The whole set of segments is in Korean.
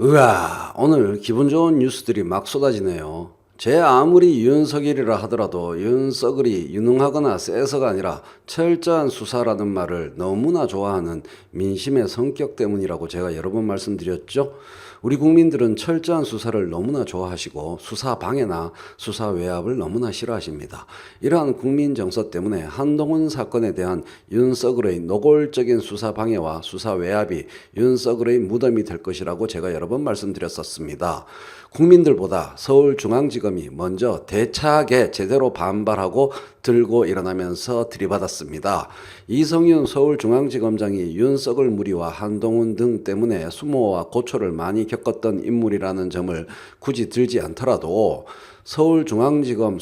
으아, 오늘 기분 좋은 뉴스들이 막 쏟아지네요. 제 아무리 윤석열이라 하더라도 윤석열이 유능하거나 세서가 아니라 철저한 수사라는 말을 너무나 좋아하는 민심의 성격 때문이라고 제가 여러 번 말씀드렸죠. 우리 국민들은 철저한 수사를 너무나 좋아하시고 수사 방해나 수사 외압을 너무나 싫어하십니다. 이러한 국민 정서 때문에 한동훈 사건에 대한 윤석열의 노골적인 수사 방해와 수사 외압이 윤석열의 무덤이 될 것이라고 제가 여러 번 말씀드렸었습니다. 국민들보다 서울중앙지검이 먼저 대차게 제대로 반발하고 들고 일어나면서 들이받았습니다. 이성윤 서울중앙지검장이 윤석열 무리와 한동훈 등 때문에 수모와 고초를 많이 겪었던 인물이라는 점을 굳이 들지 않더라도 서울중앙지검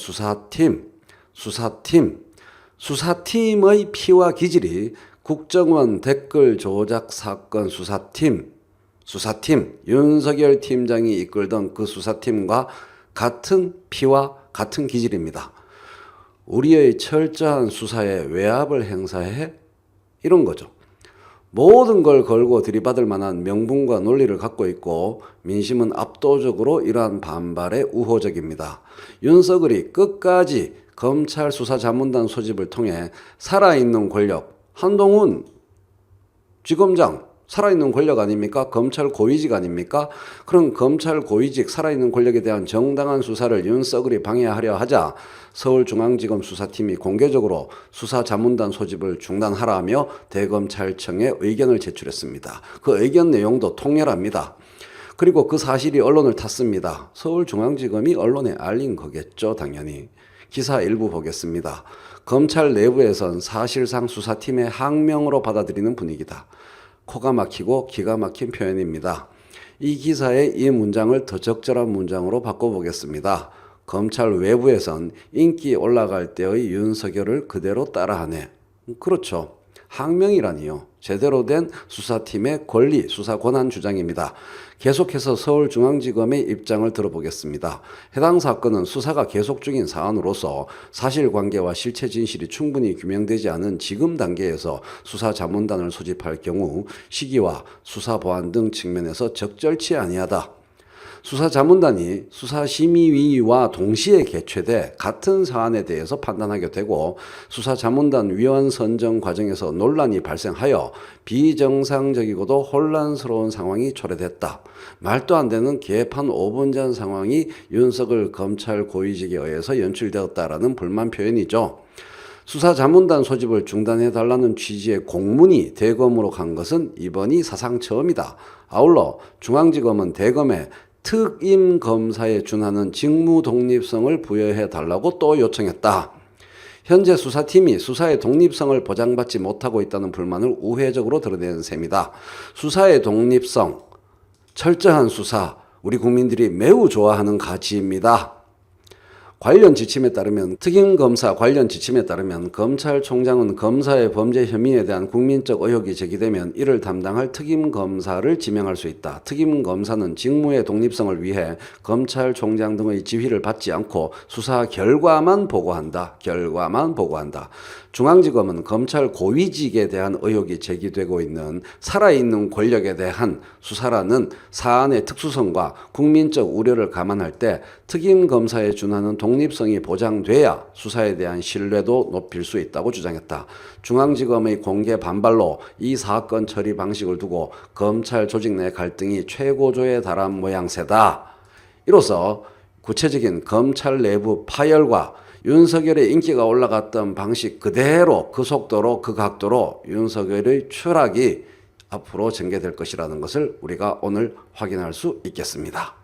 수사팀의 피와 기질이 국정원 댓글 조작 사건 수사팀 윤석열 팀장이 이끌던 그 수사팀과 같은 피와 같은 기질입니다. 우리의 철저한 수사에 외압을 행사해 이런 거죠. 모든 걸 걸고 들이받을 만한 명분과 논리를 갖고 있고 민심은 압도적으로 이러한 반발에 우호적입니다. 윤석열이 끝까지 검찰 수사자문단 소집을 통해 살아있는 권력, 한동훈 지검장 살아있는 권력 아닙니까? 검찰 고위직 아닙니까? 그런 검찰 고위직 살아있는 권력에 대한 정당한 수사를 윤석열이 방해하려 하자 서울중앙지검 수사팀이 공개적으로 수사자문단 소집을 중단하라며 대검찰청에 의견을 제출했습니다. 그 의견 내용도 통렬합니다. 그리고 그 사실이 언론을 탔습니다. 서울중앙지검이 언론에 알린 거겠죠, 당연히. 기사 일부 보겠습니다. 검찰 내부에선 사실상 수사팀의 항명으로 받아들이는 분위기다. 코가 막히고 기가 막힌 표현입니다. 이 기사의 이 문장을 더 적절한 문장으로 바꿔보겠습니다. 검찰 외부에선 인기 올라갈 때의 윤석열을 그대로 따라하네. 그렇죠. 항명이라니요. 제대로 된 수사팀의 권리, 수사 권한 주장입니다. 계속해서 서울중앙지검의 입장을 들어보겠습니다. 해당 사건은 수사가 계속 중인 사안으로서 사실관계와 실체 진실이 충분히 규명되지 않은 지금 단계에서 수사자문단을 소집할 경우 시기와 수사보안 등 측면에서 적절치 아니하다. 수사자문단이 수사심의위와 동시에 개최돼 같은 사안에 대해서 판단하게 되고 수사자문단 위원 선정 과정에서 논란이 발생하여 비정상적이고도 혼란스러운 상황이 초래됐다. 말도 안 되는 개판 5분 전 상황이 윤석열 검찰 고위직에 의해서 연출되었다라는 불만 표현이죠. 수사자문단 소집을 중단해달라는 취지의 공문이 대검으로 간 것은 이번이 사상 처음이다. 아울러 중앙지검은 대검에 특임검사에 준하는 직무 독립성을 부여해 달라고 또 요청했다. 현재 수사팀이 수사의 독립성을 보장받지 못하고 있다는 불만을 우회적으로 드러내는 셈이다. 수사의 독립성, 철저한 수사, 우리 국민들이 매우 좋아하는 가치입니다. 관련 지침에 따르면 특임검사 관련 지침에 따르면 검찰총장은 검사의 범죄 혐의에 대한 국민적 의혹이 제기되면 이를 담당할 특임검사를 지명할 수 있다. 특임검사는 직무의 독립성을 위해 검찰총장 등의 지휘를 받지 않고 수사 결과만 보고한다. 중앙지검은 검찰 고위직에 대한 의혹이 제기되고 있는 살아있는 권력에 대한 수사라는 사안의 특수성과 국민적 우려를 감안할 때 특임검사에 준하는 독립성이 보장돼야 수사에 대한 신뢰도 높일 수 있다고 주장했다. 중앙지검의 공개 반발로 이 사건 처리 방식을 두고 검찰 조직 내 갈등이 최고조에 달한 모양새다. 이로써 구체적인 검찰 내부 파열과 윤석열의 인기가 올라갔던 방식 그대로 그 속도로 그 각도로 윤석열의 추락이 앞으로 전개될 것이라는 것을 우리가 오늘 확인할 수 있겠습니다.